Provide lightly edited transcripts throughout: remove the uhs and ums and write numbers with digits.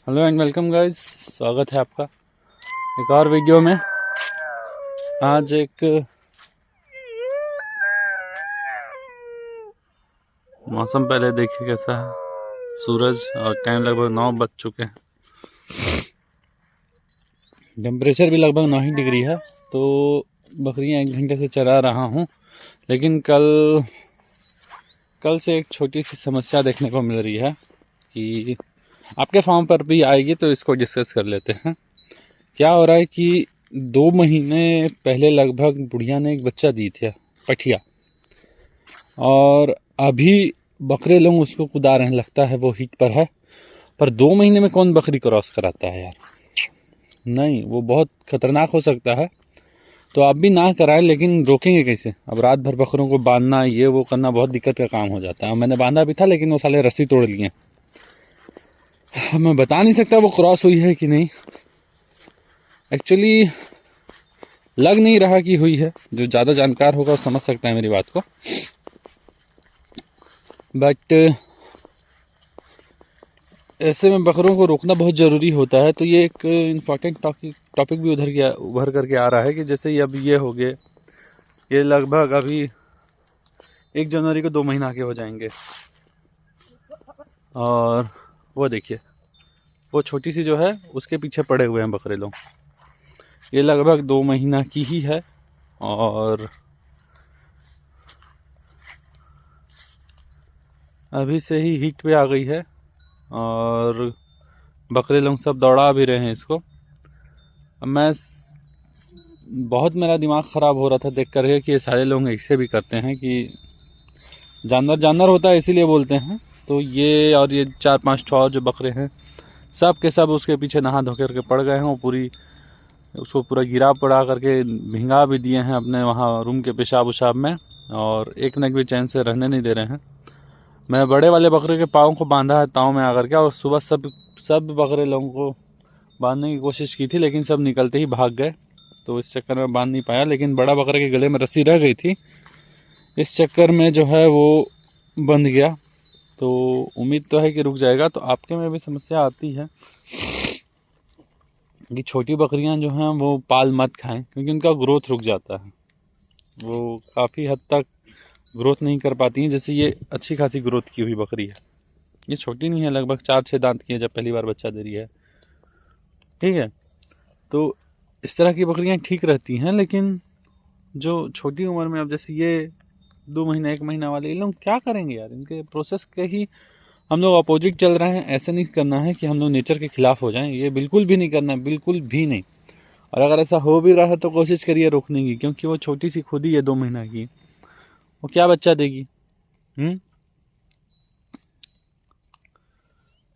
Hello and welcome guys, स्वागत है आपका एक और वीडियो में। आज एक मौसम पहले देखिए कैसा है, सूरज और टाइम लगभग 9 बज चुके हैं। टेम्परेचर भी लगभग 9 ही डिग्री है। तो बकरियां 1 घंटे से चरा रहा हूँ, लेकिन कल से एक छोटी सी समस्या देखने को मिल रही है कि आपके फार्म पर भी आएगी, तो इसको डिस्कस कर लेते हैं। क्या हो रहा है कि 2 महीने पहले लगभग बुढ़िया ने एक बच्चा दी थी, पठिया, और अभी बकरे लोग उसको कुदा रहे हैं। लगता है वो हिट पर है, पर 2 महीने में कौन बकरी क्रॉस कराता है यार। नहीं, वो बहुत खतरनाक हो सकता है। तो आप भी ना कराएं, लेकिन रोकेंगे कैसे? अब रात भर बकरों को बांधना, ये वो करना बहुत दिक्कत का काम हो जाता है। मैंने बांधा भी था, लेकिन वो साले रस्सी तोड़ लिए। मैं बता नहीं सकता वो क्रॉस हुई है कि नहीं। एक्चुअली लग नहीं रहा कि हुई है। जो ज़्यादा जानकार होगा वो समझ सकता है मेरी बात को। बट ऐसे में बकरों को रोकना बहुत ज़रूरी होता है। तो ये एक इम्पॉर्टेंट टॉपिक भी उभर करके आ रहा है कि जैसे अब ये हो गए, ये लगभग अभी 1 जनवरी को 2 महीना आगे हो जाएंगे। और वो देखिए, वो छोटी सी जो है उसके पीछे पड़े हुए हैं बकरे लोग। ये लगभग 2 महीना की ही है और अभी से ही हीट पे आ गई है और बकरे लोग सब दौड़ा भी रहे हैं इसको। अब बहुत मेरा दिमाग ख़राब हो रहा था देख कर कि ये सारे लोग ऐसे भी करते हैं कि जानवर जानवर होता है इसीलिए बोलते हैं। तो ये और ये 4-5 और जो बकरे हैं, सब के सब उसके पीछे नहा धो करके पड़ गए हैं। वो उसको पूरा गिरा पड़ा करके भिंगा भी दिए हैं अपने वहाँ रूम के पेशाब उशाब में, और एक मिनट भी चैन से रहने नहीं दे रहे हैं। मैं बड़े वाले बकरे के पाँव को बांधा है ताव में आकर के, और सुबह सब बकरे लोगों को बांधने की कोशिश की थी, लेकिन सब निकलते ही भाग गए। तो इस चक्कर में बांध नहीं पाया, लेकिन बड़ा बकरे के गले में रस्सी रह गई थी, इस चक्कर में जो है वो बंध गया। तो उम्मीद तो है कि रुक जाएगा। तो आपके में भी समस्या आती है कि छोटी बकरियां जो हैं वो पाल मत खाएं, क्योंकि उनका ग्रोथ रुक जाता है। वो काफ़ी हद तक ग्रोथ नहीं कर पाती हैं। जैसे ये अच्छी खासी ग्रोथ की हुई बकरी है, ये छोटी नहीं है, लगभग 4-6 दांत की है जब पहली बार बच्चा दे रही है। ठीक है, तो इस तरह की बकरियां ठीक रहती हैं। लेकिन जो छोटी उम्र में, अब जैसे ये 2 महीना 1 महीना वाले, ये लोग क्या करेंगे यार? इनके प्रोसेस के ही हम लोग अपोजिट चल रहे हैं। ऐसे नहीं करना है कि हम लोग नेचर के खिलाफ हो जाएं, ये बिल्कुल भी नहीं करना है, बिल्कुल भी नहीं। और अगर ऐसा हो भी रहा है तो कोशिश करिए रोकने की, क्योंकि वो छोटी सी खुद ही है 2 महीना की, वो क्या बच्चा देगी।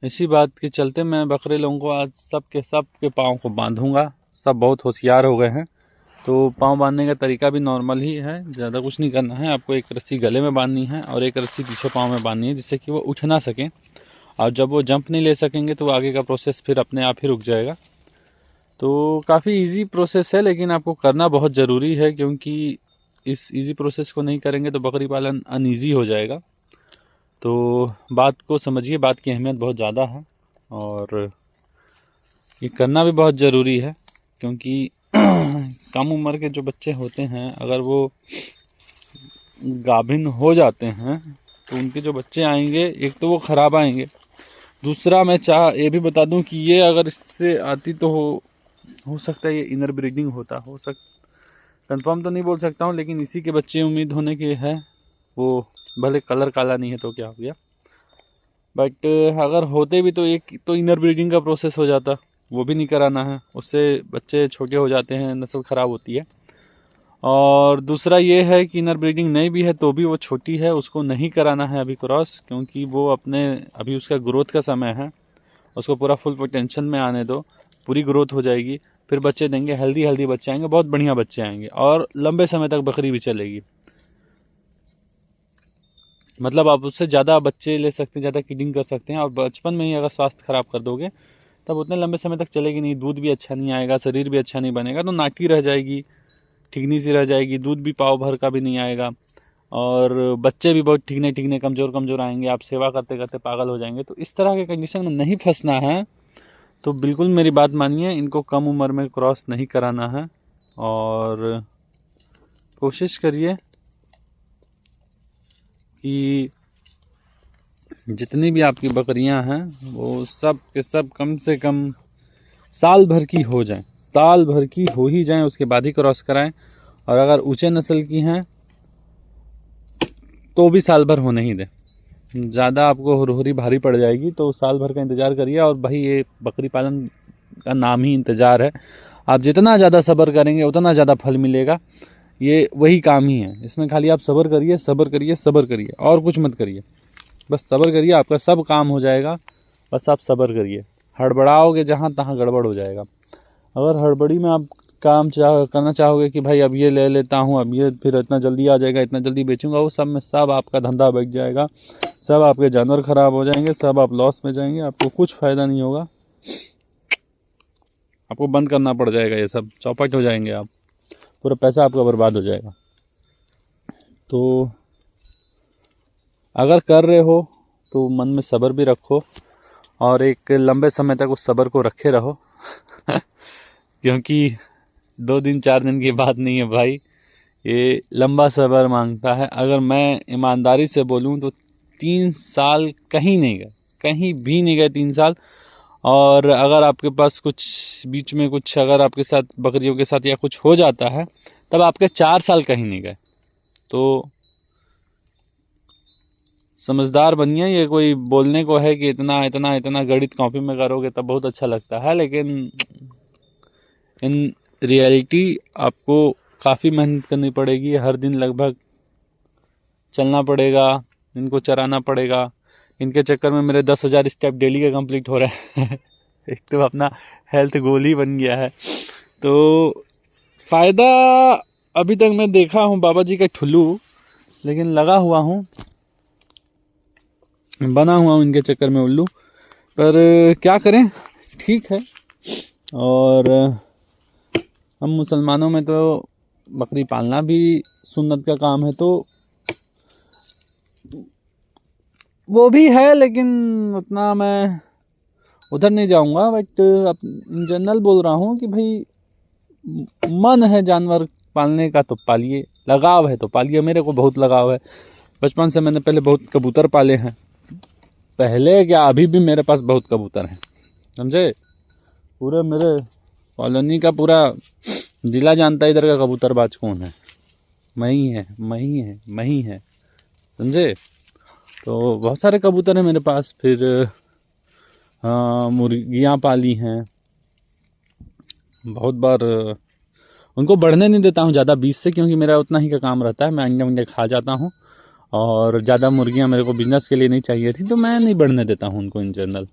इसी बात के चलते मैं बकरे लोगों को आज सब के पाँव को बांधूंगा। सब बहुत होशियार हो गए हैं। तो पाँव बांधने का तरीका भी नॉर्मल ही है, ज़्यादा कुछ नहीं करना है। आपको एक रस्सी गले में बांधनी है और एक रस्सी पीछे पाँव में बांधनी है, जिससे कि वो उठ ना सकें। और जब वो जंप नहीं ले सकेंगे तो आगे का प्रोसेस फिर अपने आप ही रुक जाएगा। तो काफ़ी इजी प्रोसेस है, लेकिन आपको करना बहुत ज़रूरी है, क्योंकि इस इजी प्रोसेस को नहीं करेंगे तो बकरी पालन अनईजी हो जाएगा। तो बात को समझिए, बात की अहमियत बहुत ज़्यादा है और ये करना भी बहुत ज़रूरी है। क्योंकि कम उम्र के जो बच्चे होते हैं, अगर वो गाभिन हो जाते हैं तो उनके जो बच्चे आएंगे, एक तो वो ख़राब आएंगे, दूसरा मैं ये भी बता दूं कि ये अगर इससे आती तो हो सकता है ये इनर ब्रीडिंग होता, कंफर्म तो नहीं बोल सकता हूँ, लेकिन इसी के बच्चे उम्मीद होने के है। वो भले कलर काला नहीं है तो क्या हो गया, बट अगर होते भी तो एक तो इनर ब्रीडिंग का प्रोसेस हो जाता, वो भी नहीं कराना है, उससे बच्चे छोटे हो जाते हैं, नस्ल ख़राब होती है। और दूसरा ये है कि इनर ब्रीडिंग नहीं भी है तो भी वो छोटी है, उसको नहीं कराना है अभी क्रॉस, क्योंकि वो अभी उसका ग्रोथ का समय है। उसको पूरा फुल पोटेंशियल में आने दो, पूरी ग्रोथ हो जाएगी, फिर बच्चे देंगे, हेल्दी बच्चे आएंगे, बहुत बढ़िया बच्चे आएंगे और लंबे समय तक बकरी भी चलेगी। मतलब आप उससे ज़्यादा बच्चे ले सकते हैं, ज़्यादा किडिंग कर सकते हैं। और बचपन में ही अगर स्वास्थ्य खराब कर दोगे तब उतने लंबे समय तक चलेगी नहीं, दूध भी अच्छा नहीं आएगा, शरीर भी अच्छा नहीं बनेगा, तो नाटी रह जाएगी, ठिकनी सी रह जाएगी, दूध भी पाव भर का भी नहीं आएगा, और बच्चे भी बहुत ठीकने कमज़ोर आएंगे, आप सेवा करते करते पागल हो जाएंगे। तो इस तरह के कंडीशन में नहीं फंसना है। तो बिल्कुल मेरी बात मानिए, इनको कम उम्र में क्रॉस नहीं कराना है और कोशिश करिए कि जितनी भी आपकी बकरियां हैं वो सब के सब कम से कम साल भर की हो जाएं, साल भर की हो ही जाएं, उसके बाद ही क्रॉस कराएं। और अगर ऊंचे नस्ल की हैं तो भी साल भर होने ही दें, ज़्यादा आपको हुरहुरी भारी पड़ जाएगी तो साल भर का इंतज़ार करिए। और भाई ये बकरी पालन का नाम ही इंतज़ार है, आप जितना ज़्यादा सब्र करेंगे उतना ज़्यादा फल मिलेगा, ये वही काम ही है। इसमें खाली आप सब्र करिए, सब्र करिए, सब्र करिए, और कुछ मत करिए, बस सब्र करिए, आपका सब काम हो जाएगा। बस आप सब्र करिए, हड़बड़ाओगे जहाँ तहाँ गड़बड़ हो जाएगा। अगर हड़बड़ी में आप काम करना चाहोगे कि भाई अब ये ले लेता हूँ, अब ये फिर इतना जल्दी आ जाएगा, इतना जल्दी बेचूंगा, वो सब में सब आपका धंधा बिक जाएगा, सब आपके जानवर खराब हो जाएंगे, सब आप लॉस में जाएंगे, आपको कुछ फ़ायदा नहीं होगा, आपको बंद करना पड़ जाएगा, ये सब चौपट हो जाएंगे आप, पूरा पैसा आपका बर्बाद हो जाएगा। तो अगर कर रहे हो तो मन में सब्र भी रखो और एक लंबे समय तक उस सब्र को रखे रहो क्योंकि 2 दिन 4 दिन की बात नहीं है भाई, ये लंबा सब्र मांगता है। अगर मैं ईमानदारी से बोलूं तो 3 साल कहीं नहीं गए, कहीं भी नहीं गए 3 साल। और अगर आपके पास कुछ बीच में कुछ अगर आपके साथ बकरियों के साथ या कुछ हो जाता है तब आपके 4 साल कहीं नहीं गए। तो समझदार बनिए, ये कोई बोलने को है कि इतना इतना इतना गणित कॉपी में करोगे तब बहुत अच्छा लगता है, लेकिन इन रियलिटी आपको काफ़ी मेहनत करनी पड़ेगी, हर दिन लगभग चलना पड़ेगा, इनको चराना पड़ेगा। इनके चक्कर में मेरे 10,000 स्टेप डेली के कंप्लीट हो रहे हैं एक तो अपना हेल्थ गोल ही बन गया है। तो फ़ायदा अभी तक मैं देखा हूँ बाबा जी का ठुल्लू, लेकिन लगा हुआ हूँ, बना हुआ हूँ इनके चक्कर में उल्लू, पर क्या करें, ठीक है। और हम मुसलमानों में तो बकरी पालना भी सुन्नत का काम है, तो वो भी है, लेकिन उतना मैं उधर नहीं जाऊंगा। बट जनरल बोल रहा हूँ कि भाई मन है जानवर पालने का तो पालिए, लगाव है तो पालिए। मेरे को बहुत लगाव है, बचपन से मैंने पहले बहुत कबूतर पाले हैं, पहले क्या अभी भी मेरे पास बहुत कबूतर हैं, समझे। पूरे मेरे कॉलोनी का पूरा जिला जानता है इधर का कबूतरबाज कौन है, मैं ही है, मैं ही है, मैं ही है, समझे। तो बहुत सारे कबूतर हैं मेरे पास। फिर मुर्गियाँ पाली हैं, बहुत बार उनको बढ़ने नहीं देता हूँ ज़्यादा 20 से, क्योंकि मेरा उतना ही का काम रहता है, मैं अंडे वंडे खा जाता हूँ और ज़्यादा मुर्गियाँ मेरे को बिजनेस के लिए नहीं चाहिए थी, तो मैं नहीं बढ़ने देता हूँ उनको इन जनरल।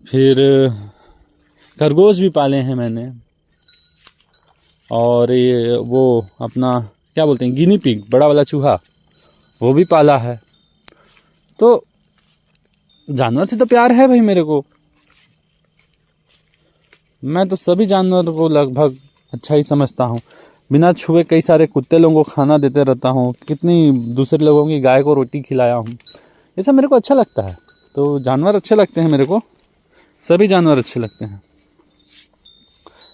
फिर खरगोश भी पाले हैं मैंने, और ये वो अपना क्या बोलते हैं गिनी पिग, बड़ा वाला चूहा, वो भी पाला है। तो जानवर से तो प्यार है भाई मेरे को, मैं तो सभी जानवर को लगभग अच्छा ही समझता हूँ। बिना छुए कई सारे कुत्ते लोगों को खाना देते रहता हूँ, कितनी दूसरे लोगों की गाय को रोटी खिलाया हूँ, ये सब मेरे को अच्छा लगता है। तो जानवर अच्छे लगते हैं मेरे को, सभी जानवर अच्छे लगते हैं।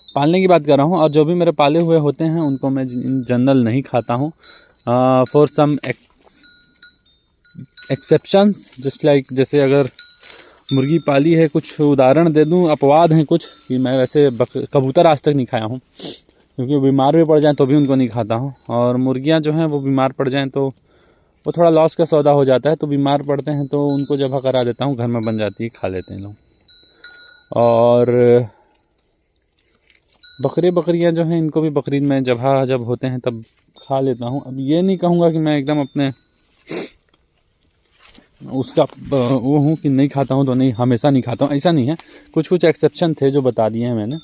पालने की बात कर रहा हूँ, और जो भी मेरे पाले हुए होते हैं उनको मैं इन जनरल नहीं खाता हूँ, for some exceptions, just like जैसे अगर मुर्गी पाली है, कुछ उदाहरण दे दूं, अपवाद हैं कुछ कि मैं वैसे कबूतर आज तक नहीं खाया हूं, क्योंकि वो बीमार भी पड़ जाएं तो भी उनको नहीं खाता हूं। और मुर्गियां जो हैं वो बीमार पड़ जाएं तो वो थोड़ा लॉस का सौदा हो जाता है, तो बीमार पड़ते हैं तो उनको जबा करा देता हूं, घर में बन जाती है, खा लेते हैं लोग। और बकरियां जो हैं इनको भी बकरीद में जबा जब होते हैं तब खा लेता हूँ। अब ये नहीं कहूँगा कि मैं एकदम अपने उसका वो हूँ कि नहीं खाता हूँ तो नहीं, हमेशा नहीं खाता हूँ, ऐसा नहीं है। कुछ कुछ एक्सेप्शन थे जो बता दिए हैं मैंने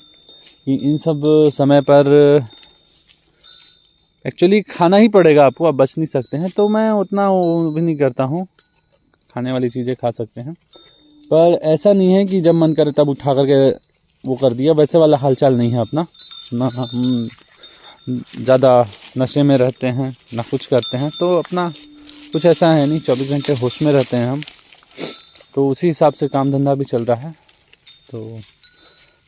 कि इन सब समय पर एक्चुअली खाना ही पड़ेगा आपको, आप बच नहीं सकते हैं, तो मैं उतना वो भी नहीं करता हूँ, खाने वाली चीज़ें खा सकते हैं। पर ऐसा नहीं है कि जब मन करे तब उठा करके वो कर दिया, वैसे वाला हालचाल नहीं है अपना ना, हम ज़्यादा नशे में रहते हैं ना कुछ करते हैं, तो अपना कुछ ऐसा है नहीं, 24 घंटे होश में रहते हैं हम, तो उसी हिसाब से काम धंधा भी चल रहा है। तो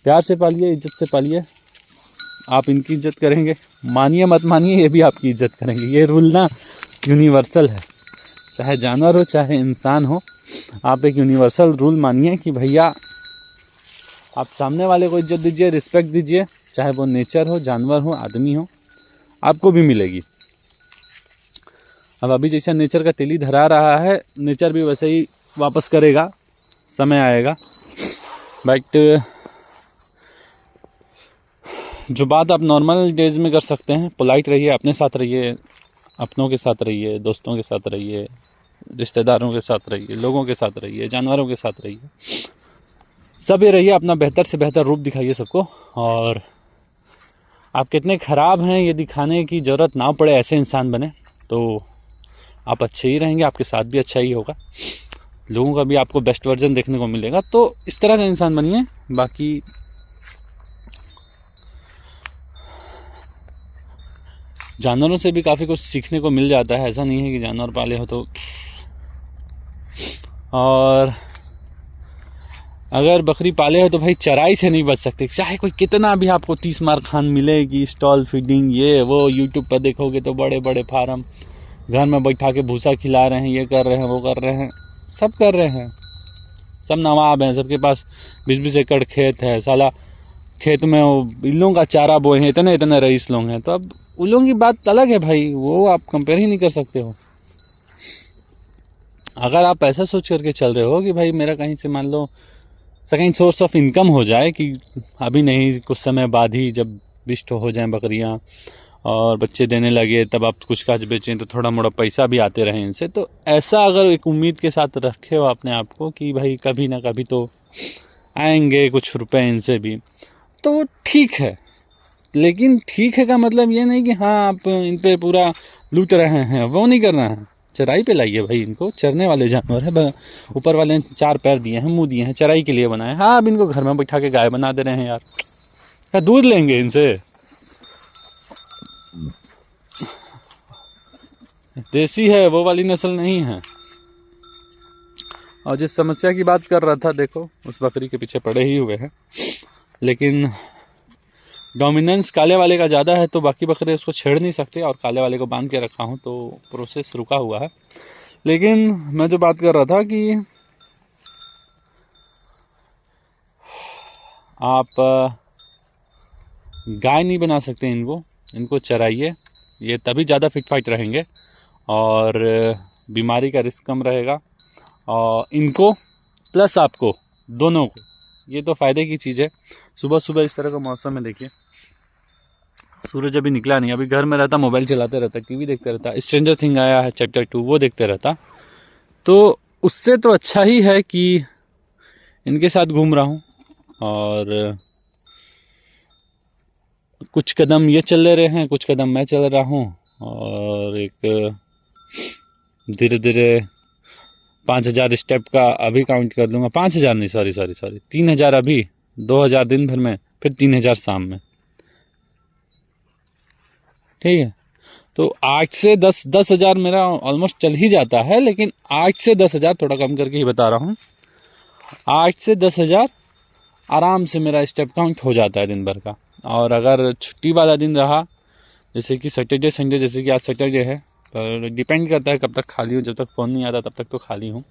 प्यार से पालिए, इज्जत से पालिए। आप इनकी इज्जत करेंगे, मानिए मत मानिए, ये भी आपकी इज्जत करेंगे। ये रूल ना यूनिवर्सल है, चाहे जानवर हो चाहे इंसान हो। आप एक यूनिवर्सल रूल मानिए कि भैया आप सामने वाले को इज्जत दीजिए, रिस्पेक्ट दीजिए, चाहे वो नेचर हो, जानवर हो, आदमी हो, आपको भी मिलेगी। अब अभी जैसा नेचर का तेली धरा रहा है, नेचर भी वैसे ही वापस करेगा, समय आएगा। बट जो बात आप नॉर्मल डेज में कर सकते हैं, पोलाइट रहिए, अपने साथ रहिए, अपनों के साथ रहिए, दोस्तों के साथ रहिए, रिश्तेदारों के साथ रहिए, लोगों के साथ रहिए, जानवरों के साथ रहिए, सब ये रहिए, अपना बेहतर से बेहतर रूप दिखाइए सबको। और आप कितने ख़राब हैं ये दिखाने की ज़रूरत ना पड़े, ऐसे इंसान बने तो आप अच्छे ही रहेंगे, आपके साथ भी अच्छा ही होगा, लोगों का भी आपको बेस्ट वर्जन देखने को मिलेगा। तो इस तरह का इंसान बनिए। बाकी जानवरों से भी काफ़ी कुछ सीखने को मिल जाता है, ऐसा नहीं है कि जानवर पाले हो तो। और अगर बकरी पाले हो तो भाई चराई से नहीं बच सकते, चाहे कोई कितना भी आपको 30 मार खान मिलेगी, स्टॉल फीडिंग ये वो, यूट्यूब पर देखोगे तो बड़े बड़े फार्म, घर में बैठा के भूसा खिला रहे हैं, ये कर रहे हैं, वो कर रहे हैं, सब कर रहे हैं, सब नवाब हैं, सबके पास 20-20 एकड़ खेत है। साला खेत में वो बिल्लों का चारा बोए हैं, इतने इतने रईस लोग हैं। तो अब उन लोगों की बात अलग है भाई, वो आप कंपेयर ही नहीं कर सकते हो। अगर आप ऐसा सोच करके चल रहे हो कि भाई मेरा कहीं से मान लो सेकेंड सोर्स ऑफ इनकम हो जाए, कि अभी नहीं कुछ समय बाद ही जब विष्ट हो जाएं बकरियां और बच्चे देने लगे तब आप कुछ काज बेचें तो थोड़ा मोड़ा पैसा भी आते रहे इनसे, तो ऐसा अगर एक उम्मीद के साथ रखे हो अपने आप को कि भाई कभी ना कभी तो आएंगे कुछ रुपए इनसे भी, तो ठीक है। लेकिन ठीक है का मतलब ये नहीं कि हाँ आप इन पे पूरा लूट रहे हैं, वो नहीं करना है। चराई पे लाइए भाई इनको, चरने वाले जानवर है, ऊपर वाले ने 4 पैर दिए हैं, मुंह दिए हैं, चराई के लिए बनाए। हाँ अब इनको घर में बैठा के गाय बना दे रहे हैं यार, क्या दूध लेंगे इनसे? देसी है, वो वाली नस्ल नहीं है। और जिस समस्या की बात कर रहा था, देखो उस बकरी के पीछे पड़े ही हुए हैं, लेकिन डोमिनेंस काले वाले का ज़्यादा है तो बाकी बकरे उसको छेड़ नहीं सकते, और काले वाले को बांध के रखा हूँ तो प्रोसेस रुका हुआ है। लेकिन मैं जो बात कर रहा था कि आप गाय नहीं बना सकते इनको चराइए, ये तभी ज़्यादा फिट फाइट रहेंगे और बीमारी का रिस्क कम रहेगा। और इनको प्लस आपको दोनों को, ये तो फ़ायदे की चीज़ है। सुबह सुबह इस तरह का मौसम में देखिए, सूरज अभी निकला नहीं, अभी घर में रहता, मोबाइल चलाते रहता, टीवी देखते रहता, स्ट्रेंजर थिंग आया है चैप्टर 2 वो देखते रहता, तो उससे तो अच्छा ही है कि इनके साथ घूम रहा हूँ। और कुछ कदम ये चल रहे हैं, कुछ कदम मैं चल रहा हूँ, और एक धीरे धीरे 5000 स्टेप का अभी काउंट कर लूँगा, 5000 नहीं, सॉरी 3000 अभी, 2000 दिन भर में, फिर 3000 शाम में, ठीक है। तो 8 से 10,000 मेरा ऑलमोस्ट चल ही जाता है, लेकिन 8 से 10,000 थोड़ा कम करके ही बता रहा हूँ। 8 से 10,000 आराम से मेरा स्टेप काउंट हो जाता है दिन भर का। और अगर छुट्टी वाला दिन रहा, जैसे कि सैटरडे संडे, जैसे कि आज सैटरडे है, पर डिपेंड करता है कब तक खाली हूँ, जब तक फ़ोन नहीं आता तब तक तो खाली हूँ।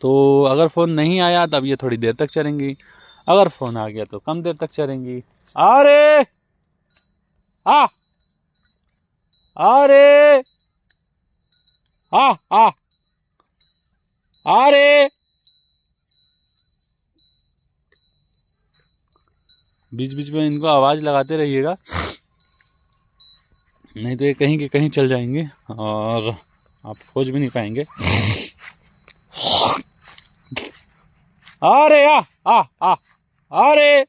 तो अगर फ़ोन नहीं आया तब ये थोड़ी देर तक चलेंगी, अगर फ़ोन आ गया तो कम देर तक चलेंगी। अरे अरे अरे बीच बीच में इनको आवाज़ लगाते रहिएगा, नहीं तो ये कहीं के कहीं चल जाएंगे और आप खोज भी नहीं पाएंगे। अरे अरे।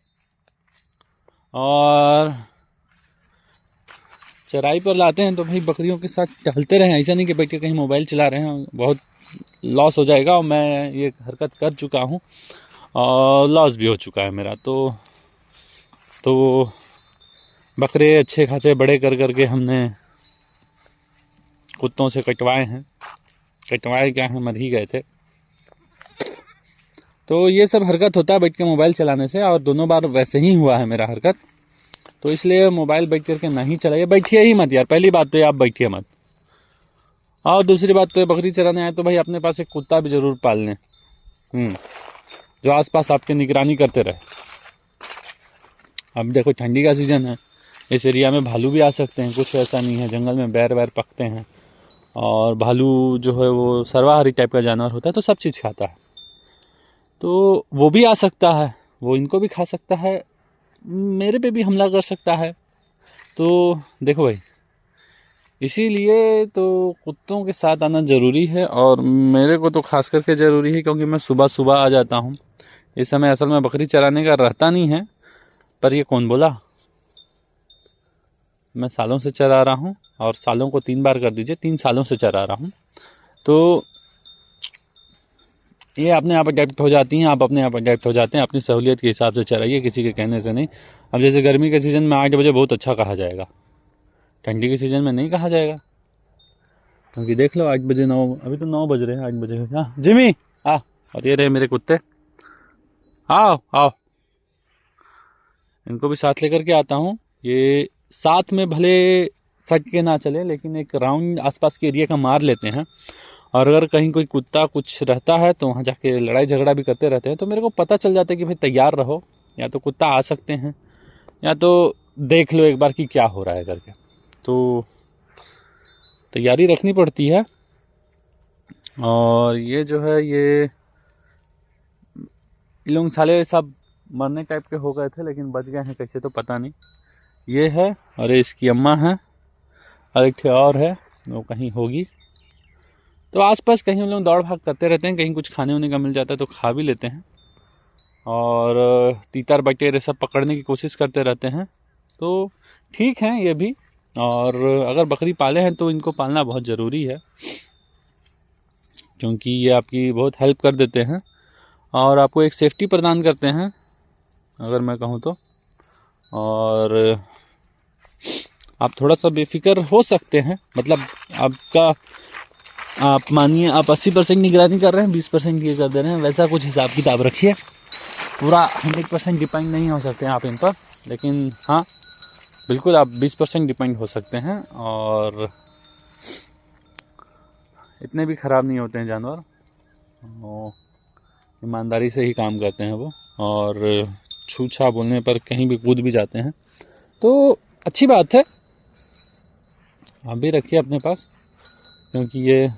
और चराई पर लाते हैं तो भाई बकरियों के साथ टहलते रहें, ऐसा नहीं कि बैठ के कहीं मोबाइल चला रहे हैं, बहुत लॉस हो जाएगा। और मैं ये हरकत कर चुका हूँ और लॉस भी हो चुका है मेरा। तो बकरे अच्छे खासे बड़े कर करके हमने कुत्तों से कटवाए हैं, कटवाए क्या हैं, मर ही गए थे। तो ये सब हरकत होता है बैठ के मोबाइल चलाने से, और दोनों बार वैसे ही हुआ है मेरा हरकत। तो इसलिए मोबाइल बैठ करके नहीं चलाइए, बैठिए ही मत यार, पहली बात तो ये आप बैठिए मत। और दूसरी बात तो बकरी चराने आए तो भाई अपने पास एक कुत्ता भी जरूर पाल लें, जो आसपास आपके निगरानी करते रहे। अब देखो ठंडी का सीजन है, इस एरिया में भालू भी आ सकते हैं, कुछ ऐसा नहीं है, जंगल में बैर वैर पकते हैं, और भालू जो है वो सर्वाहारी टाइप का जानवर होता है, तो सब चीज़ खाता है, तो वो भी आ सकता है, वो इनको भी खा सकता है, मेरे पे भी हमला कर सकता है। तो देखो भाई, इसीलिए तो कुत्तों के साथ आना ज़रूरी है, और मेरे को तो खास करके ज़रूरी है क्योंकि मैं सुबह सुबह आ जाता हूँ। इस समय असल में बकरी चराने का रहता नहीं है, पर ये कौन बोला, मैं सालों से चरा रहा हूँ, और सालों को 3 बार कर दीजिए, 3 सालों से चरा रहा हूँ। तो ये अपने आप अडेप्ट हो जाती हैं, आप अपने आप अडेप्ट हो जाते हैं, अपनी सहूलियत के हिसाब से चलाइए, किसी के कहने से नहीं। अब जैसे गर्मी के सीज़न में 8 बजे बहुत अच्छा कहा जाएगा, ठंडी के सीज़न में नहीं कहा जाएगा, क्योंकि देख लो 8 बजे 9, अभी तो 9 बज रहे हैं, 8 बजे। हाँ जिमी आ, और ये रहे मेरे कुत्ते, आओ आओ, इनको भी साथ लेकर के आता हूँ। ये साथ में भले सट के ना चले, लेकिन एक राउंड आसपास के एरिया का मार लेते हैं, और अगर कहीं कोई कुत्ता कुछ रहता है तो वहाँ जाके लड़ाई झगड़ा भी करते रहते हैं, तो मेरे को पता चल जाता है कि भाई तैयार रहो, या तो कुत्ता आ सकते हैं, या तो देख लो एक बार कि क्या हो रहा है करके, तो तैयारी रखनी पड़ती है। और ये जो है, ये लोग साले सब मरने टाइप के हो गए थे, लेकिन बच गए हैं कैसे तो पता नहीं। ये है, और इसकी अम्मा है, और एक और है, वो कहीं होगी। तो आसपास कहीं हम लोग दौड़ भाग करते रहते हैं, कहीं कुछ खाने होने का मिल जाता है तो खा भी लेते हैं, और तीतर बटेर सब पकड़ने की कोशिश करते रहते हैं। तो ठीक है ये भी, और अगर बकरी पाले हैं तो इनको पालना बहुत ज़रूरी है, क्योंकि ये आपकी बहुत हेल्प कर देते हैं, और आपको एक सेफ्टी प्रदान करते हैं अगर मैं कहूँ तो। और आप थोड़ा सा बेफिक्र हो सकते हैं, मतलब आप मानिए आप 80% निगरानी कर रहे हैं, 20% ये कर दे रहे हैं, वैसा कुछ हिसाब किताब रखिए। पूरा 100% डिपेंड नहीं हो सकते हैं आप इन पर, लेकिन हाँ बिल्कुल आप 20% डिपेंड हो सकते हैं, और इतने भी ख़राब नहीं होते हैं जानवर, ईमानदारी से ही काम करते हैं वो, और छूछा बोलने पर कहीं भी कूद भी जाते हैं, तो अच्छी बात है। आप भी रखिए अपने पास, क्योंकि ये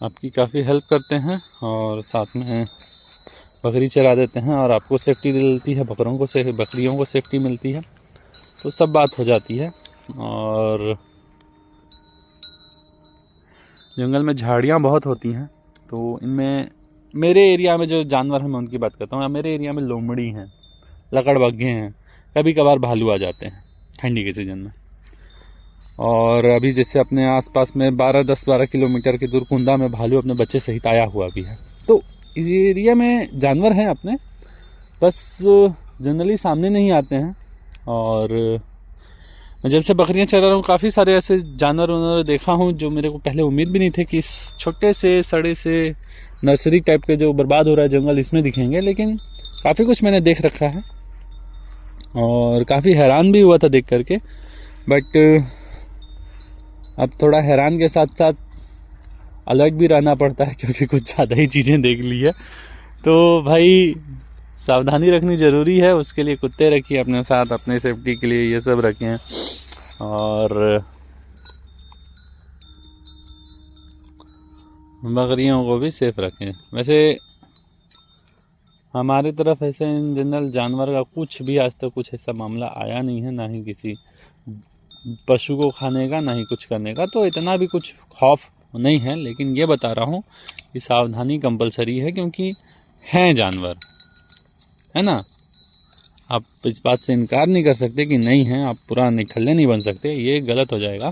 आपकी काफ़ी हेल्प करते हैं, और साथ में बकरी चरा देते हैं, और आपको सेफ्टी मिलती है, बकरियों को सेफ्टी मिलती है, तो सब बात हो जाती है। और जंगल में झाड़ियाँ बहुत होती हैं, तो इनमें मेरे एरिया में जो जानवर हैं मैं उनकी बात करता हूँ। मेरे एरिया में लोमड़ी हैं, लकड़बग्घे हैं, कभी कभार भालू आ जाते हैं ठंडी के सीज़न में। और अभी जैसे अपने आसपास में 10-12 किलोमीटर के दूर कुंदा में भालू अपने बच्चे सहित आया हुआ भी है। तो इस एरिया में जानवर हैं अपने, बस जनरली सामने नहीं आते हैं। और मैं जब से बकरियां चरा रहा हूँ काफ़ी सारे ऐसे जानवर उन्होंने देखा हूँ जो मेरे को पहले उम्मीद भी नहीं थे कि इस छोटे से सड़े से नर्सरी टाइप के जो बर्बाद हो रहा है जंगल, इसमें दिखेंगे। लेकिन काफ़ी कुछ मैंने देख रखा है, और काफ़ी हैरान भी हुआ था देख करके। बट अब थोड़ा हैरान के साथ साथ अलर्ट भी रहना पड़ता है, क्योंकि कुछ ज़्यादा ही चीज़ें देख ली है। तो भाई सावधानी रखनी ज़रूरी है, उसके लिए कुत्ते रखिए अपने साथ, अपने सेफ्टी के लिए ये सब रखें, और बकरियों को भी सेफ रखें। वैसे हमारे तरफ ऐसे इन जनरल जानवर का कुछ भी आज तक कुछ ऐसा मामला आया नहीं है, ना ही किसी पशु को खाने का, ना ही कुछ करने का, तो इतना भी कुछ खौफ नहीं है। लेकिन ये बता रहा हूँ कि सावधानी कंपलसरी है, क्योंकि हैं जानवर, है ना। आप इस बात से इनकार नहीं कर सकते कि नहीं है, आप पूरा निठल्ले नहीं बन सकते, ये गलत हो जाएगा।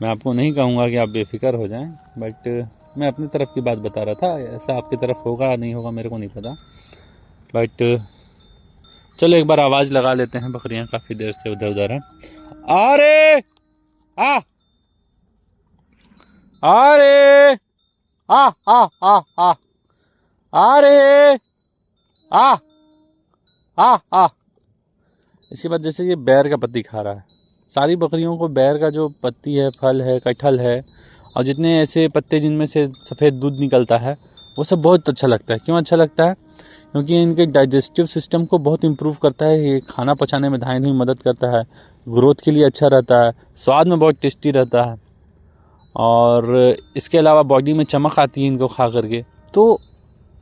मैं आपको नहीं कहूँगा कि आप बेफिक्र हो जाएं, बट मैं अपनी तरफ की बात बता रहा था। ऐसा आपकी तरफ होगा नहीं होगा मेरे को नहीं पता, बट चलो एक बार आवाज़ लगा लेते हैं। बकरियां काफ़ी देर से उधर उधर हैं। अरे आ अरे आ आ आ आ अरे आ आ आ। इसके बाद जैसे ये बैर का पत्ती खा रहा है, सारी बकरियों को बैर का जो पत्ती है, फल है, कटहल है और जितने ऐसे पत्ते जिनमें से सफ़ेद दूध निकलता है वो सब बहुत अच्छा लगता है। क्यों अच्छा लगता है? क्योंकि इनके डाइजेस्टिव सिस्टम को बहुत इम्प्रूव करता है, ये खाना पचाने में धायन में मदद करता है, ग्रोथ के लिए अच्छा रहता है, स्वाद में बहुत टेस्टी रहता है और इसके अलावा बॉडी में चमक आती है इनको खा करके। तो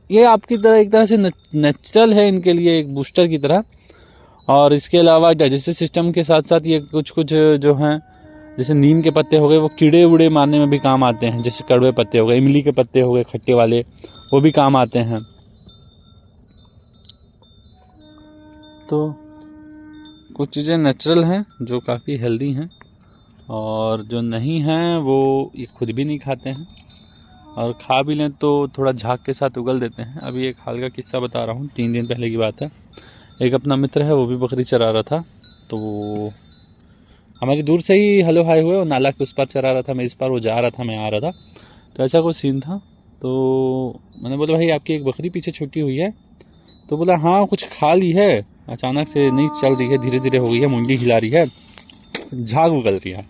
ये आपकी तरह एक तरह से नेचुरल है इनके लिए, एक बूस्टर की तरह। और इसके अलावा डाइजेस्टिव सिस्टम के साथ साथ ये कुछ कुछ जो हैं, जैसे नीम के पत्ते हो गए, वो कीड़े उड़े मारने में भी काम आते हैं। जैसे कड़वे पत्ते हो गए, इमली के पत्ते हो गए खट्टे वाले, वो भी काम आते हैं। तो कुछ चीज़ें नेचुरल हैं जो काफ़ी हेल्दी हैं और जो नहीं हैं वो ये खुद भी नहीं खाते हैं और खा भी लें तो थोड़ा झाग के साथ उगल देते हैं। अभी एक हाल का किस्सा बता रहा हूँ, 3 दिन पहले की बात है। एक अपना मित्र है, वो भी बकरी चरा रहा था, तो हमारी दूर से ही हेलो हाय हुए और नाला के उस पार चरा रहा था, मैं इस पार, वो जा रहा था, मैं आ रहा था। तो ऐसा कोई सीन था। तो मैंने बोला भाई आपकी एक बकरी पीछे छूटी हुई है? तो बोला हाँ कुछ खा ली है, अचानक से नहीं चल रही है, धीरे धीरे हो गई है, मुंडी हिला रही है, झाग उगल रही है।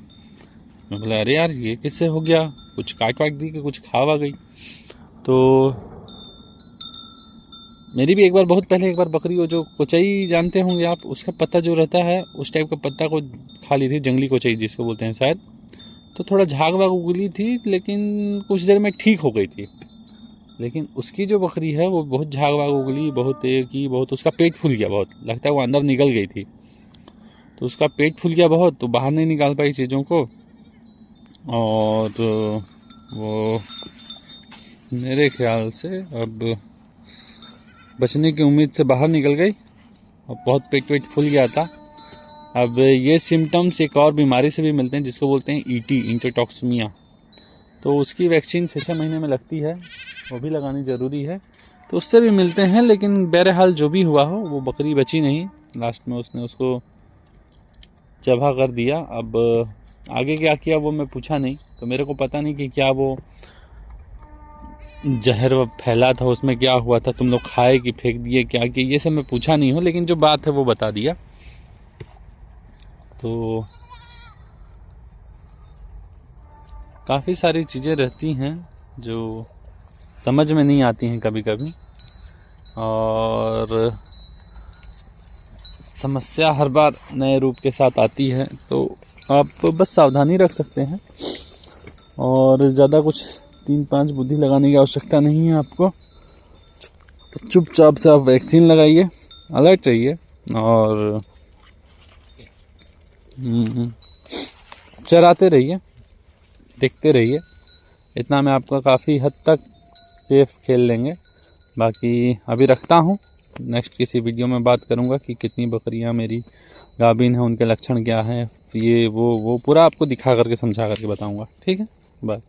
मैं बोला अरे यार ये किससे हो गया, कुछ काट वाट दी कि कुछ खावा गई? तो मेरी भी एक बार, बहुत पहले एक बार बकरी, वो जो कोचई जानते होंगे आप, उसका पत्ता जो रहता है उस टाइप का पत्ता को खा ली थी, जंगली कोचई जिसको बोलते हैं शायद। तो थोड़ा झाग वाग उगली थी लेकिन कुछ देर में ठीक हो गई थी। लेकिन उसकी जो बकरी है वो बहुत झाग वाग उगली, बहुत की बहुत, उसका पेट फूल गया बहुत, लगता है वो अंदर निकल गई थी। तो उसका पेट फूल गया बहुत, तो बाहर नहीं निकाल पाई चीज़ों को और वो मेरे ख्याल से अब बचने की उम्मीद से बाहर निकल गई और बहुत पेट फूल गया था। अब ये सिम्टम्स एक और बीमारी से भी मिलते हैं जिसको बोलते हैं ईटी, इंटरटॉक्सिमिया। तो उसकी वैक्सीन 6 महीने में लगती है, वो भी लगानी ज़रूरी है। तो उससे भी मिलते हैं, लेकिन बहरहाल जो भी हुआ हो वो बकरी बची नहीं, लास्ट में उसने उसको चबा कर दिया। अब आगे क्या किया वो मैं पूछा नहीं, तो मेरे को पता नहीं कि क्या वो जहर फैला था, उसमें क्या हुआ था, तुम लोग खाए कि फेंक दिए, क्या किए, ये सब मैं पूछा नहीं हूँ, लेकिन जो बात है वो बता दिया। तो काफ़ी सारी चीज़ें रहती हैं जो समझ में नहीं आती हैं कभी कभी, और समस्या हर बार नए रूप के साथ आती है। तो आप तो बस सावधानी रख सकते हैं और ज़्यादा कुछ 3-5 बुद्धि लगाने की आवश्यकता नहीं है आपको। तो चुपचाप से आप वैक्सीन लगाइए, अलर्ट रहिए और चराते रहिए, देखते रहिए। इतना में आपका काफ़ी हद तक सेफ खेल लेंगे। बाकी अभी रखता हूँ, नेक्स्ट किसी वीडियो में बात करूँगा कि कितनी बकरियाँ मेरी गाभिन हैं, उनके लक्षण क्या हैं, ये वो पूरा आपको दिखा करके समझा करके बताऊँगा। ठीक है, बाय।